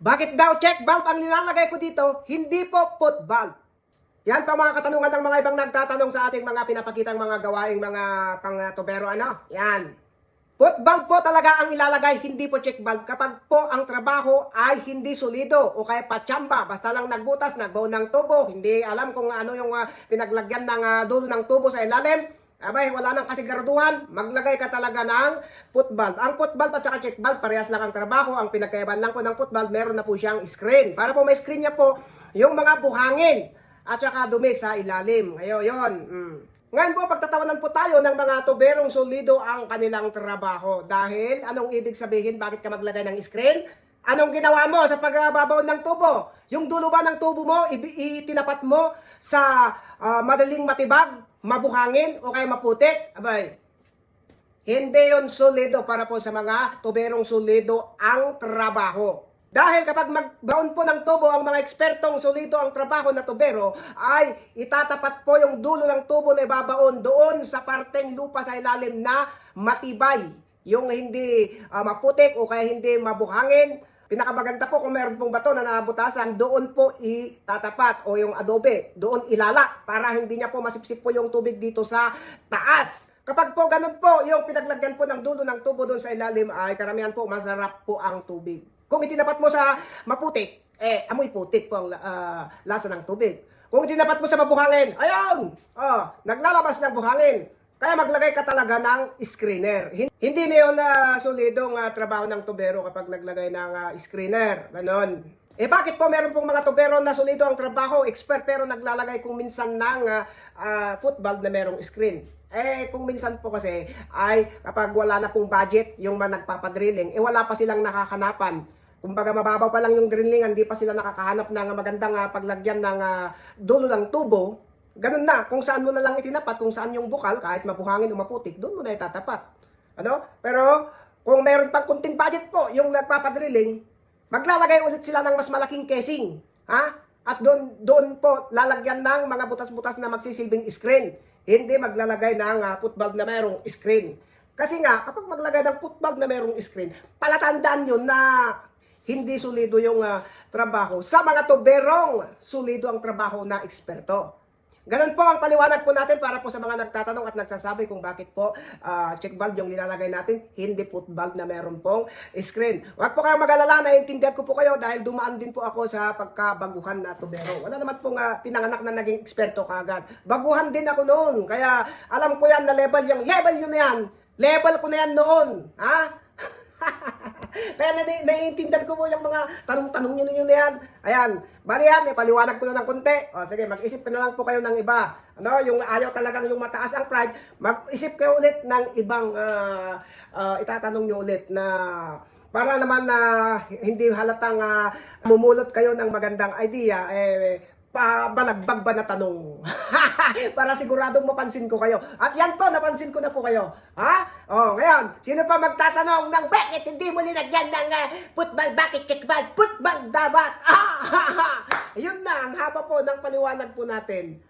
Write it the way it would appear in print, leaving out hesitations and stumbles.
Bakit daw check valve ang nilalagay ko dito? Hindi po foot valve. Yan pa mga katanungan ng mga ibang nagtatanong sa ating mga pinapakitang mga gawaing mga pang-tubero. Yan. Foot valve po talaga ang ilalagay, hindi po check valve. Kapag po ang trabaho ay hindi solido o kaya patsamba, basta lang nagbutas, nagbaon ng tubo, hindi alam kung ano yung pinaglagyan ng dulo ng tubo sa ilalim, abay, wala nang kasiguraduhan, maglagay ka talaga ng foot valve. Ang foot valve at saka check valve, parehas lang ang trabaho. Ang pinagkaiban lang po ng foot valve, meron na po siyang screen. Para po may screen niya po, yung mga buhangin at saka dumi sa ilalim. Ngayon, yun. Ngayon po, pagtatawanan po tayo ng mga tuberong solido ang kanilang trabaho. Dahil, anong ibig sabihin, bakit ka maglagay ng screen? Anong ginawa mo sa pagbabaon ng tubo? Yung dulo ba ng tubo mo, itinapat mo sa madaling matibag, mabuhangin, o kaya maputik? Abay, hindi yon solido para po sa mga tuberong solido ang trabaho. Dahil kapag magbaon po ng tubo ang mga ekspertong solido ang trabaho na tubero, ay itatapat po yung dulo ng tubo na ibabaon doon sa parteng lupa sa ilalim na matibay. Yung hindi maputik o kaya hindi mabuhangin. Pinakamaganda po kung meron pong bato na nabutasan, doon po itatapat o yung adobe, doon ilalak para hindi niya po masipsip po yung tubig dito sa taas. Kapag po ganun po, yung pinaglagyan po ng dulo ng tubo doon sa ilalim ay karamihan po masarap po ang tubig. Kung itinapat mo sa maputik, amoy putik po ang lasa ng tubig. Kung itinapat mo sa mabuhangin, ayun! Naglalabas ng buhangin. Kaya maglagay ka talaga ng screener. Hindi na yun solidong trabaho ng tubero kapag naglagay ng screener. Ganon. Bakit po meron pong mga tubero na solido ang trabaho, expert, pero naglalagay kung minsan ng foot valve na merong screen? Kung minsan po kasi ay kapag wala na pong budget yung nagpapadrilling, wala pa silang nakakanapan. Kumbaga mababaw pa lang yung drilling, hindi pa sila nakakahanap ng magandang paglagyan ng dulo ng tubo. Ganun na, kung saan mo na lang itinapat, kung saan yung bukal, kahit mabuhangin o maputik, doon mo na itatapat. Pero kung meron pang kunting budget po yung nagpapadrilling, maglalagay ulit sila ng mas malaking casing. At doon po lalagyan ng mga butas-butas na magsisilbing screen. Hindi maglalagay ng foot valve na mayroong screen. Kasi nga, kapag maglagay ng foot valve na mayroong screen, palatandaan yun na hindi solido yung trabaho. Sa mga tuberong, solido ang trabaho na eksperto. Ganun po ang paliwanag po natin para po sa mga nagtatanong at nagsasabi kung bakit po check valve yung nilalagay natin, hindi foot valve na meron pong screen. Huwag po kayong mag-alala, naiintindihan ko po kayo dahil dumaan din po ako sa pagkabaguhan na tubero. Wala naman pong pinanganak na naging eksperto kaagad. Baguhan din ako noon, kaya alam ko yan na level yung level nyo na yan. Level ko na yan noon. Kaya naiintindihan ko po yung mga tanong-tanong nyo na yan. Ayan, bali yan, paliwanag ko na ng konti. Sige, mag-isip ka na lang po kayo ng iba. Yung ayaw talagang yung mataas ang pride, mag-isip kayo ulit ng ibang itatanong nyo ulit na para naman na hindi halatang mumulot kayo ng magandang idea, balagbag ba na tanong? Para siguradong mapansin ko kayo. At yan po, napansin ko na po kayo. Ngayon, sino pa magtatanong ng bakit hindi mo nilagyan ng foot valve, bakit check valve, foot valve dapat? Yun na, ang haba po ng paliwanag po natin.